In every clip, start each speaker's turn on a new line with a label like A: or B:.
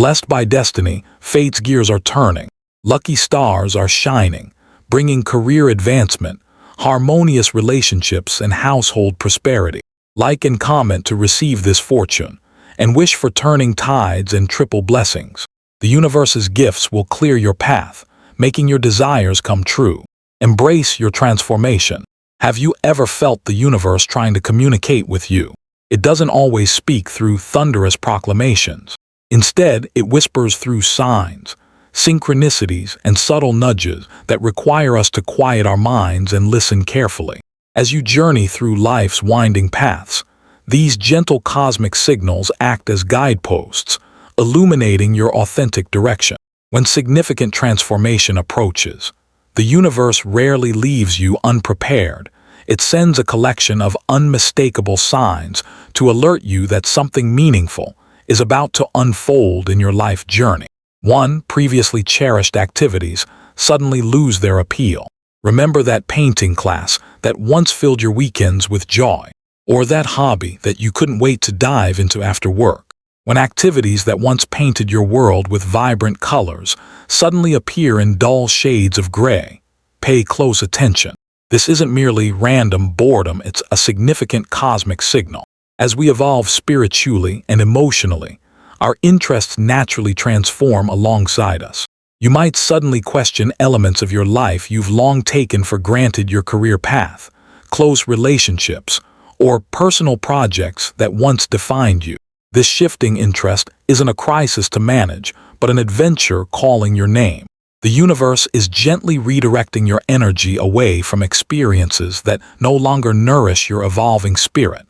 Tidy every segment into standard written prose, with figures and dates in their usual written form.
A: Blessed by destiny, fate's gears are turning. Lucky stars are shining, bringing career advancement, harmonious relationships, and household prosperity. Like and comment to receive this fortune, and wish for turning tides and triple blessings. The universe's gifts will clear your path, making your desires come true. Embrace your transformation. Have you ever felt the universe trying to communicate with you? It doesn't always speak through thunderous proclamations. Instead, it whispers through signs, synchronicities, and subtle nudges that require us to quiet our minds and listen carefully. As you journey through life's winding paths, these gentle cosmic signals act as guideposts, illuminating your authentic direction. When significant transformation approaches, the universe rarely leaves you unprepared. It sends a collection of unmistakable signs to alert you that something meaningful is about to unfold in your life journey. One, previously cherished activities suddenly lose their appeal. Remember that painting class that once filled your weekends with joy, or that hobby that you couldn't wait to dive into after work. When activities that once painted your world with vibrant colors suddenly appear in dull shades of gray, pay close attention. This isn't merely random boredom, it's a significant cosmic signal. As we evolve spiritually and emotionally, our interests naturally transform alongside us. You might suddenly question elements of your life you've long taken for granted: your career path, close relationships, or personal projects that once defined you. This shifting interest isn't a crisis to manage, but an adventure calling your name. The universe is gently redirecting your energy away from experiences that no longer nourish your evolving spirit,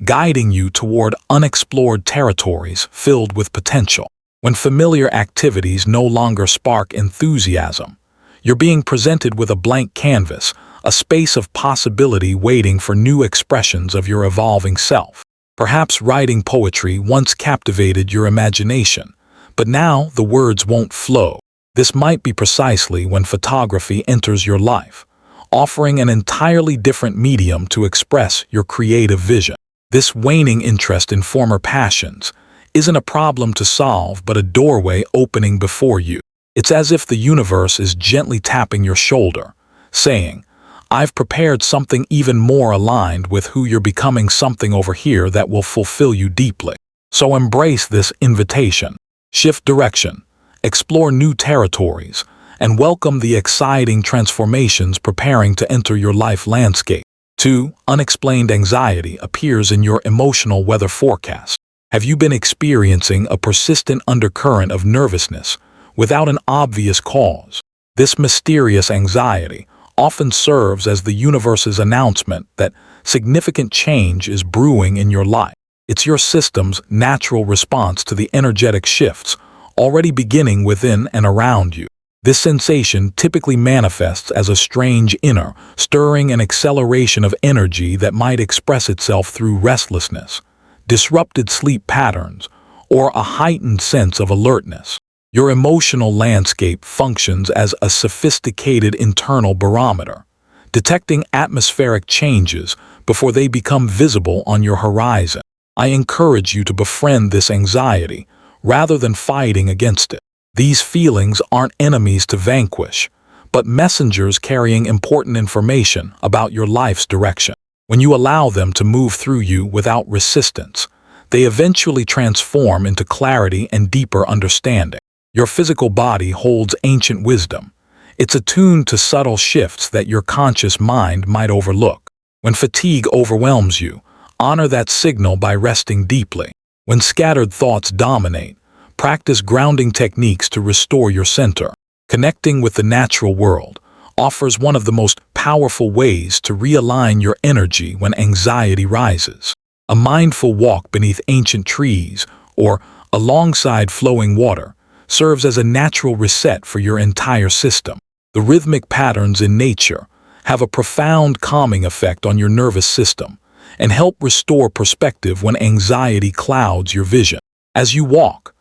A: guiding you toward unexplored territories filled with potential. When familiar activities no longer spark enthusiasm, you're being presented with a blank canvas, a space of possibility waiting for new expressions of your evolving self. Perhaps writing poetry once captivated your imagination, but now the words won't flow. This might be precisely when photography enters your life, offering an entirely different medium to express your creative vision. This waning interest in former passions isn't a problem to solve, but a doorway opening before you. It's as if the universe is gently tapping your shoulder, saying, "I've prepared something even more aligned with who you're becoming, something over here that will fulfill you deeply." So embrace this invitation. Shift direction, explore new territories, and welcome the exciting transformations preparing to enter your life landscape. 2. Unexplained anxiety appears in your emotional weather forecast. Have you been experiencing a persistent undercurrent of nervousness without an obvious cause? This mysterious anxiety often serves as the universe's announcement that significant change is brewing in your life. It's your system's natural response to the energetic shifts already beginning within and around you. This sensation typically manifests as a strange inner, stirring and acceleration of energy that might express itself through restlessness, disrupted sleep patterns, or a heightened sense of alertness. Your emotional landscape functions as a sophisticated internal barometer, detecting atmospheric changes before they become visible on your horizon. I encourage you to befriend this anxiety rather than fighting against it. These feelings aren't enemies to vanquish, but messengers carrying important information about your life's direction. When you allow them to move through you without resistance, they eventually transform into clarity and deeper understanding. Your physical body holds ancient wisdom. It's attuned to subtle shifts that your conscious mind might overlook. When fatigue overwhelms you, honor that signal by resting deeply. When scattered thoughts dominate, practice grounding techniques to restore your center. Connecting with the natural world offers one of the most powerful ways to realign your energy when anxiety rises. A mindful walk beneath ancient trees or alongside flowing water serves as a natural reset for your entire system. The rhythmic patterns in nature have a profound calming effect on your nervous system and help restore perspective when anxiety clouds your vision. As you walk,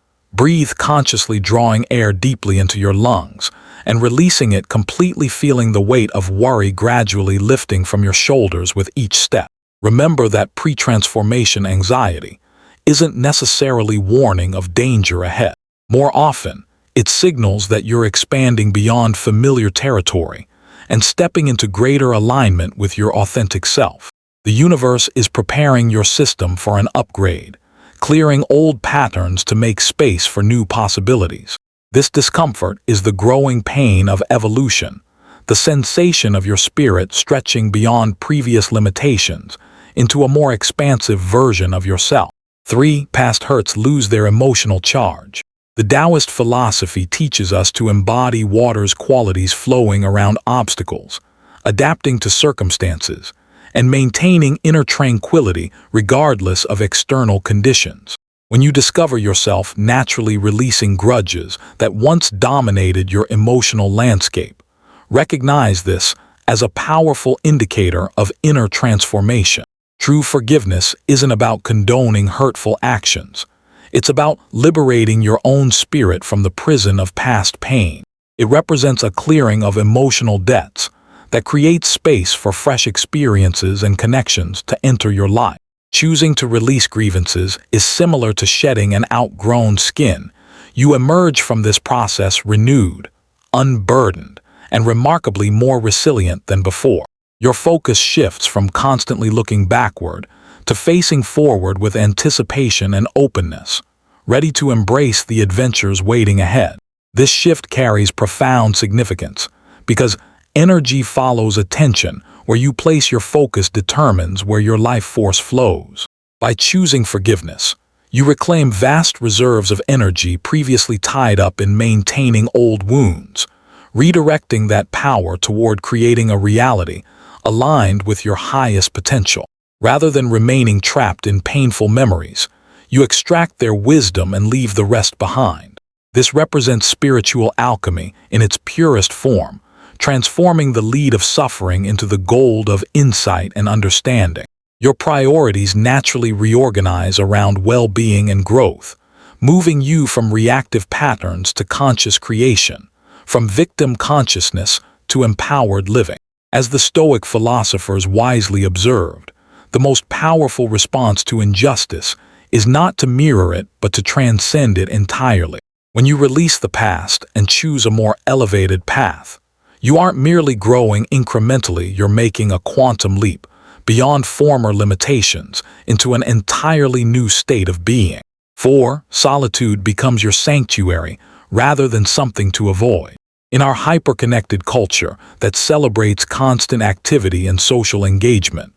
A: breathe consciously, drawing air deeply into your lungs and releasing it completely, feeling the weight of worry gradually lifting from your shoulders with each step. Remember that pre-transformation anxiety isn't necessarily warning of danger ahead. More often, it signals that you're expanding beyond familiar territory and stepping into greater alignment with your authentic self. The universe is preparing your system for an upgrade, clearing old patterns to make space for new possibilities. This discomfort is the growing pain of evolution, the sensation of your spirit stretching beyond previous limitations into a more expansive version of yourself. 3. Past hurts lose their emotional charge. The Taoist philosophy teaches us to embody water's qualities flowing around obstacles, adapting to circumstances, and maintaining inner tranquility regardless of external conditions. When you discover yourself naturally releasing grudges that once dominated your emotional landscape, recognize this as a powerful indicator of inner transformation. True forgiveness isn't about condoning hurtful actions. It's about liberating your own spirit from the prison of past pain. It represents a clearing of emotional debts that creates space for fresh experiences and connections to enter your life. Choosing to release grievances is similar to shedding an outgrown skin. You emerge from this process renewed, unburdened, and remarkably more resilient than before. Your focus shifts from constantly looking backward to facing forward with anticipation and openness, ready to embrace the adventures waiting ahead. This shift carries profound significance because energy follows attention. Where you place your focus determines where your life force flows. By choosing forgiveness, you reclaim vast reserves of energy previously tied up in maintaining old wounds, redirecting that power toward creating a reality aligned with your highest potential. Rather than remaining trapped in painful memories, you extract their wisdom and leave the rest behind. This represents spiritual alchemy in its purest form, transforming the lead of suffering into the gold of insight and understanding. Your priorities naturally reorganize around well-being and growth, moving you from reactive patterns to conscious creation, from victim consciousness to empowered living. As the Stoic philosophers wisely observed, the most powerful response to injustice is not to mirror it but to transcend it entirely. When you release the past and choose a more elevated path, you aren't merely growing incrementally, you're making a quantum leap beyond former limitations into an entirely new state of being. 4. Solitude becomes your sanctuary rather than something to avoid. In our hyper-connected culture that celebrates constant activity and social engagement,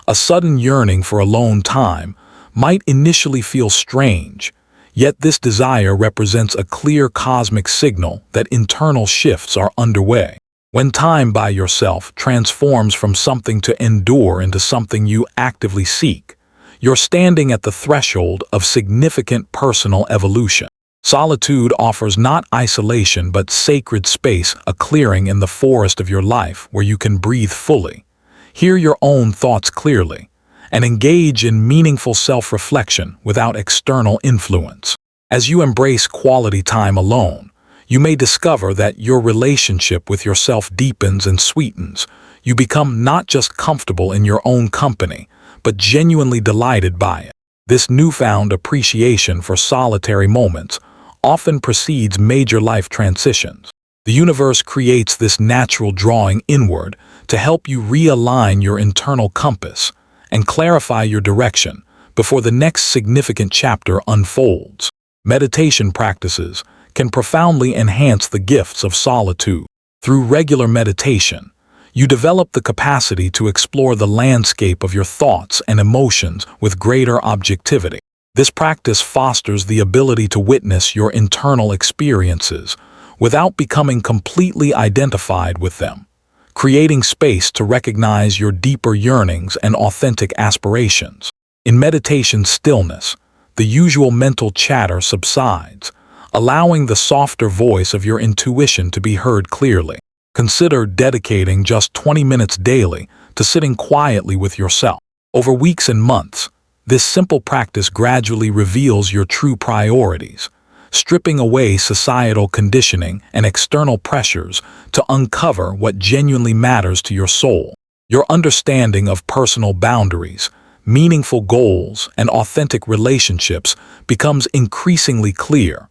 A: a sudden yearning for alone time might initially feel strange, yet this desire represents a clear cosmic signal that internal shifts are underway. When time by yourself transforms from something to endure into something you actively seek, you're standing at the threshold of significant personal evolution. Solitude offers not isolation but sacred space, a clearing in the forest of your life where you can breathe fully, hear your own thoughts clearly, and engage in meaningful self-reflection without external influence. As you embrace quality time alone, you may discover that your relationship with yourself deepens and sweetens. You become not just comfortable in your own company, but genuinely delighted by it. This newfound appreciation for solitary moments often precedes major life transitions. The universe creates this natural drawing inward to help you realign your internal compass and clarify your direction before the next significant chapter unfolds. Meditation practices can profoundly enhance the gifts of solitude. Through regular meditation, you develop the capacity to explore the landscape of your thoughts and emotions with greater objectivity. This practice fosters the ability to witness your internal experiences without becoming completely identified with them, creating space to recognize your deeper yearnings and authentic aspirations. In meditation stillness, the usual mental chatter subsides, allowing the softer voice of your intuition to be heard clearly. Consider dedicating just 20 minutes daily to sitting quietly with yourself. Over weeks and months, this simple practice gradually reveals your true priorities, stripping away societal conditioning and external pressures to uncover what genuinely matters to your soul. Your understanding of personal boundaries, meaningful goals, and authentic relationships becomes increasingly clear,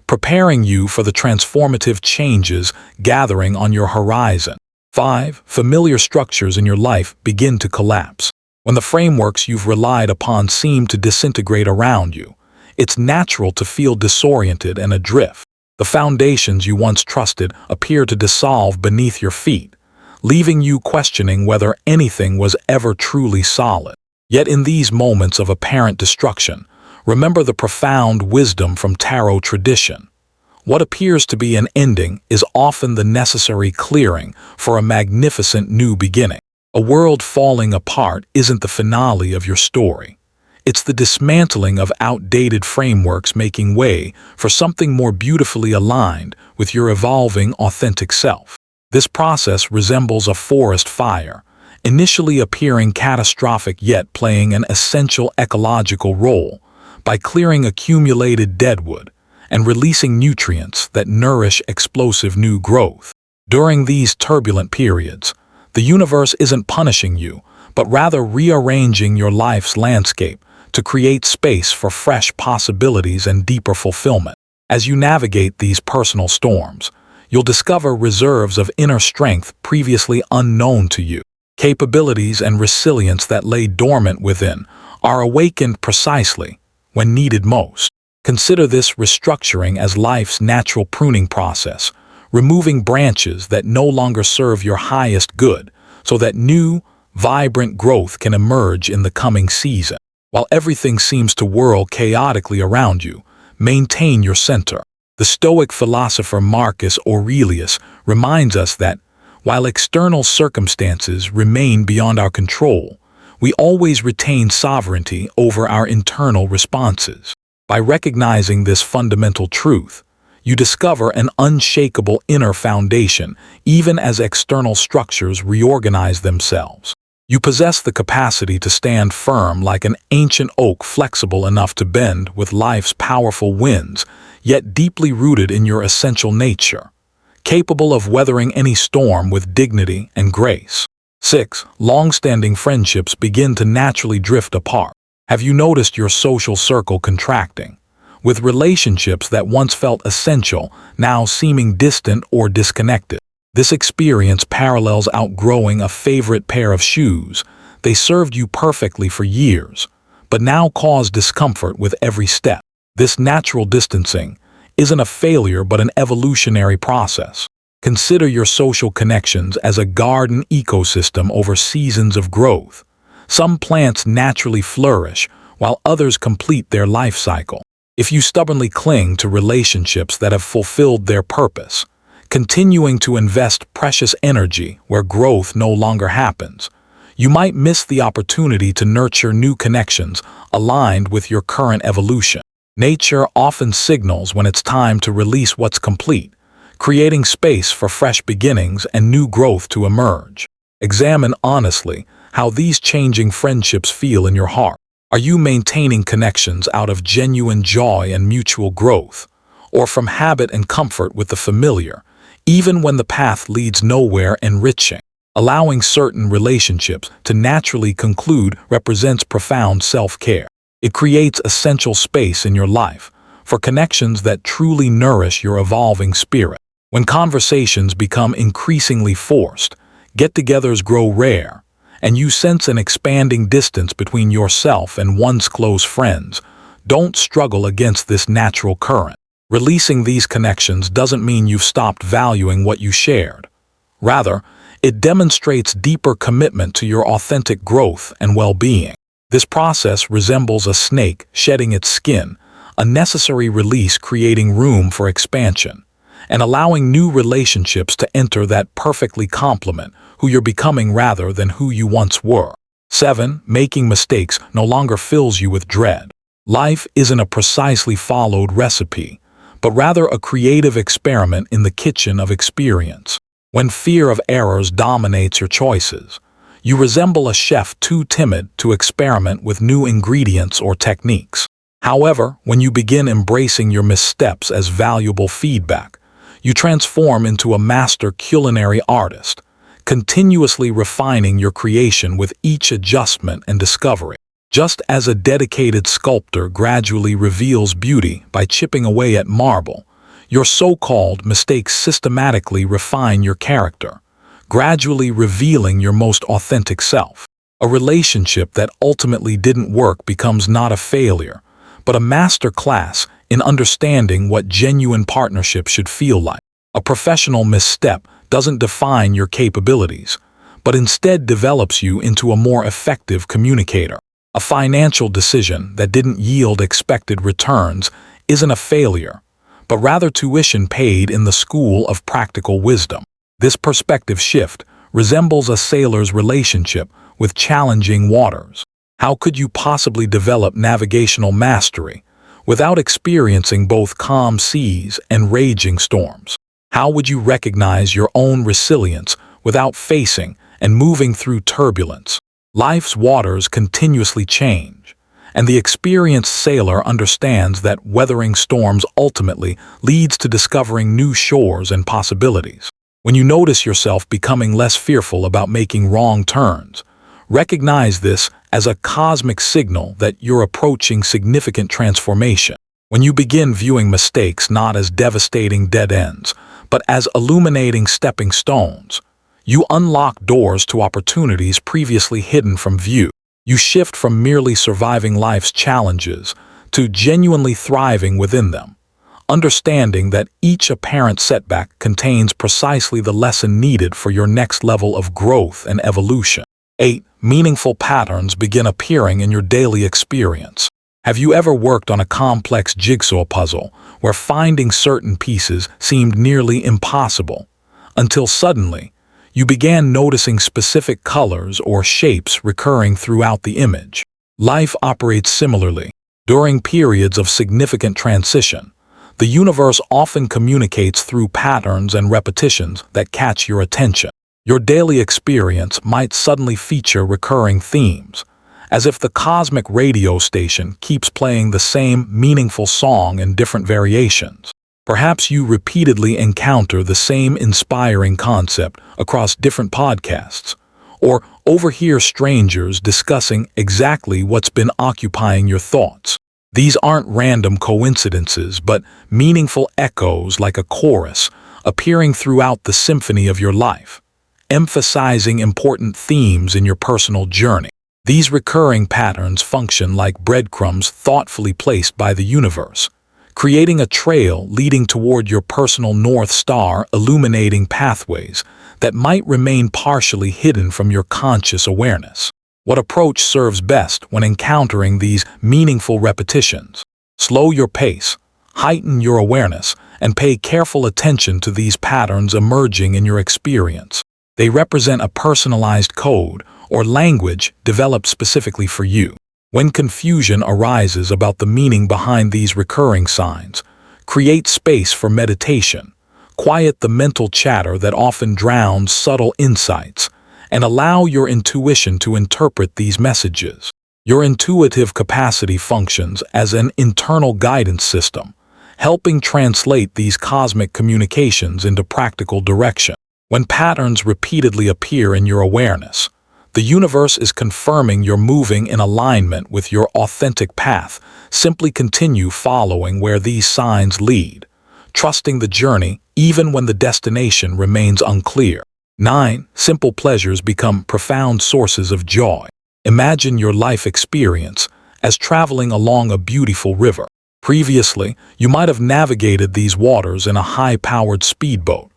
A: preparing you for the transformative changes gathering on your horizon. 5. Familiar structures in your life begin to collapse. When the frameworks you've relied upon seem to disintegrate around you, it's natural to feel disoriented and adrift. The foundations you once trusted appear to dissolve beneath your feet, leaving you questioning whether anything was ever truly solid. Yet in these moments of apparent destruction, remember the profound wisdom from Tarot tradition. What appears to be an ending is often the necessary clearing for a magnificent new beginning. A world falling apart isn't the finale of your story. It's the dismantling of outdated frameworks, making way for something more beautifully aligned with your evolving authentic self. This process resembles a forest fire, initially appearing catastrophic yet playing an essential ecological role by clearing accumulated deadwood and releasing nutrients that nourish explosive new growth. During these turbulent periods, the universe isn't punishing you, but rather rearranging your life's landscape to create space for fresh possibilities and deeper fulfillment. As you navigate these personal storms, you'll discover reserves of inner strength previously unknown to you. Capabilities and resilience that lay dormant within are awakened precisely when needed most. Consider this restructuring as life's natural pruning process, removing branches that no longer serve your highest good so that new, vibrant growth can emerge in the coming season. While everything seems to whirl chaotically around you, maintain your center. The Stoic philosopher Marcus Aurelius reminds us that, while external circumstances remain beyond our control, we always retain sovereignty over our internal responses. By recognizing this fundamental truth, you discover an unshakable inner foundation even as external structures reorganize themselves. You possess the capacity to stand firm like an ancient oak, flexible enough to bend with life's powerful winds, yet deeply rooted in your essential nature, capable of weathering any storm with dignity and grace. 6. Long-standing friendships begin to naturally drift apart. Have you noticed your social circle contracting, with relationships that once felt essential now seeming distant or disconnected? This experience parallels outgrowing a favorite pair of shoes. They served you perfectly for years, but now cause discomfort with every step. This natural distancing isn't a failure but an evolutionary process. Consider your social connections as a garden ecosystem over seasons of growth. Some plants naturally flourish, while others complete their life cycle. If you stubbornly cling to relationships that have fulfilled their purpose, continuing to invest precious energy where growth no longer happens, you might miss the opportunity to nurture new connections aligned with your current evolution. Nature often signals when it's time to release what's complete, creating space for fresh beginnings and new growth to emerge. Examine honestly how these changing friendships feel in your heart. Are you maintaining connections out of genuine joy and mutual growth, or from habit and comfort with the familiar, even when the path leads nowhere enriching? Allowing certain relationships to naturally conclude represents profound self-care. It creates essential space in your life for connections that truly nourish your evolving spirit. When conversations become increasingly forced, get-togethers grow rare, and you sense an expanding distance between yourself and one's close friends, don't struggle against this natural current. Releasing these connections doesn't mean you've stopped valuing what you shared. Rather, it demonstrates deeper commitment to your authentic growth and well-being. This process resembles a snake shedding its skin, a necessary release creating room for expansion, and allowing new relationships to enter that perfectly complement who you're becoming rather than who you once were. 7. Making mistakes no longer fills you with dread. Life isn't a precisely followed recipe, but rather a creative experiment in the kitchen of experience. When fear of errors dominates your choices, you resemble a chef too timid to experiment with new ingredients or techniques. However, when you begin embracing your missteps as valuable feedback, you transform into a master culinary artist, continuously refining your creation with each adjustment and discovery. Just as a dedicated sculptor gradually reveals beauty by chipping away at marble, Your so-called mistakes systematically refine your character, gradually revealing your most authentic self. A relationship that ultimately didn't work becomes not a failure, but a master class in understanding what genuine partnership should feel like. A professional misstep doesn't define your capabilities, but instead develops you into a more effective communicator. A financial decision that didn't yield expected returns isn't a failure, but rather tuition paid in the school of practical wisdom. This perspective shift resembles a sailor's relationship with challenging waters. How could you possibly develop navigational mastery without experiencing both calm seas and raging storms? How would you recognize your own resilience without facing and moving through turbulence? Life's waters continuously change, and the experienced sailor understands that weathering storms ultimately leads to discovering new shores and possibilities. When you notice yourself becoming less fearful about making wrong turns, recognize this as a cosmic signal that you're approaching significant transformation. When you begin viewing mistakes not as devastating dead ends, but as illuminating stepping stones, you unlock doors to opportunities previously hidden from view. You shift from merely surviving life's challenges to genuinely thriving within them, understanding that each apparent setback contains precisely the lesson needed for your next level of growth and evolution. 8. Meaningful patterns begin appearing in your daily experience. Have you ever worked on a complex jigsaw puzzle where finding certain pieces seemed nearly impossible, until suddenly you began noticing specific colors or shapes recurring throughout the image? Life operates similarly. During periods of significant transition, the universe often communicates through patterns and repetitions that catch your attention. Your daily experience might suddenly feature recurring themes, as if the cosmic radio station keeps playing the same meaningful song in different variations. Perhaps you repeatedly encounter the same inspiring concept across different podcasts, or overhear strangers discussing exactly what's been occupying your thoughts. These aren't random coincidences, but meaningful echoes like a chorus appearing throughout the symphony of your life, emphasizing important themes in your personal journey. These recurring patterns function like breadcrumbs thoughtfully placed by the universe, creating a trail leading toward your personal North Star, illuminating pathways that might remain partially hidden from your conscious awareness. What approach serves best when encountering these meaningful repetitions? Slow your pace, heighten your awareness, and pay careful attention to these patterns emerging in your experience. They represent a personalized code or language developed specifically for you. When confusion arises about the meaning behind these recurring signs, create space for meditation, quiet the mental chatter that often drowns subtle insights, and allow your intuition to interpret these messages. Your intuitive capacity functions as an internal guidance system, helping translate these cosmic communications into practical direction. When patterns repeatedly appear in your awareness, the universe is confirming you're moving in alignment with your authentic path. Simply continue following where these signs lead, trusting the journey even when the destination remains unclear. 9. Simple pleasures become profound sources of joy. Imagine your life experience as traveling along a beautiful river. Previously, you might have navigated these waters in a high-powered speedboat,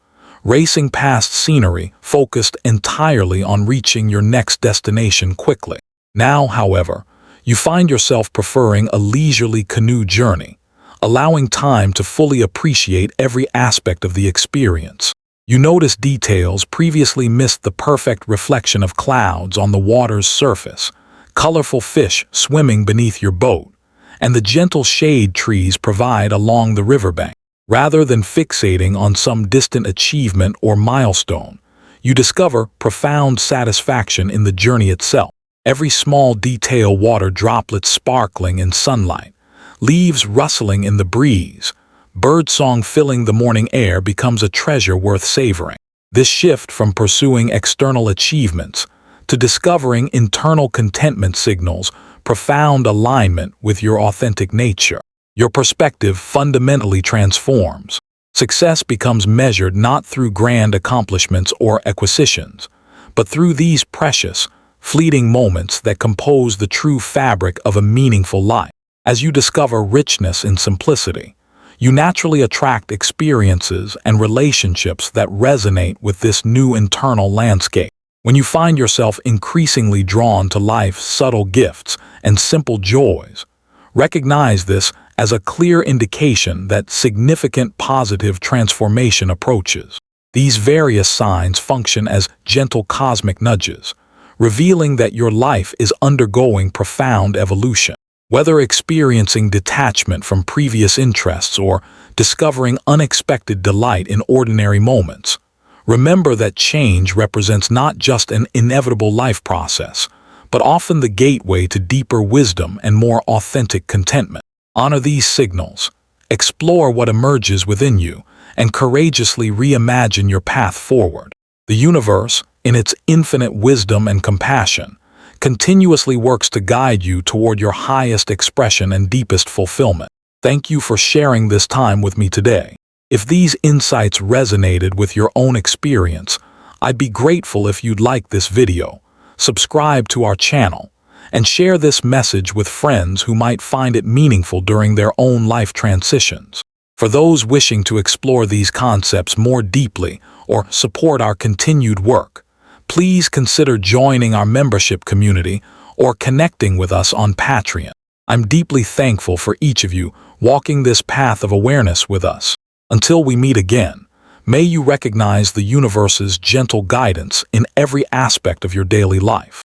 A: racing past scenery focused entirely on reaching your next destination quickly. Now, however, you find yourself preferring a leisurely canoe journey, allowing time to fully appreciate every aspect of the experience. You notice details previously missed: the perfect reflection of clouds on the water's surface, colorful fish swimming beneath your boat, and the gentle shade trees provide along the riverbank. Rather than fixating on some distant achievement or milestone, you discover profound satisfaction in the journey itself. Every small detail: water droplets sparkling in sunlight, leaves rustling in the breeze, birdsong filling the morning air, becomes a treasure worth savoring. This shift from pursuing external achievements to discovering internal contentment signals profound alignment with your authentic nature. Your perspective fundamentally transforms. Success becomes measured not through grand accomplishments or acquisitions, but through these precious, fleeting moments that compose the true fabric of a meaningful life. As you discover richness in simplicity, you naturally attract experiences and relationships that resonate with this new internal landscape. When you find yourself increasingly drawn to life's subtle gifts and simple joys, recognize this as a clear indication that significant positive transformation approaches. These various signs function as gentle cosmic nudges, revealing that your life is undergoing profound evolution. Whether experiencing detachment from previous interests or discovering unexpected delight in ordinary moments, remember that change represents not just an inevitable life process, but often the gateway to deeper wisdom and more authentic contentment. Honor these signals, explore what emerges within you, and courageously reimagine your path forward. The universe, in its infinite wisdom and compassion, continuously works to guide you toward your highest expression and deepest fulfillment. Thank you for sharing this time with me today. If these insights resonated with your own experience, I'd be grateful if you'd like this video, subscribe to our channel, and share this message with friends who might find it meaningful during their own life transitions. For those wishing to explore these concepts more deeply or support our continued work, please consider joining our membership community or connecting with us on Patreon. I'm deeply thankful for each of you walking this path of awareness with us. Until we meet again, may you recognize the universe's gentle guidance in every aspect of your daily life.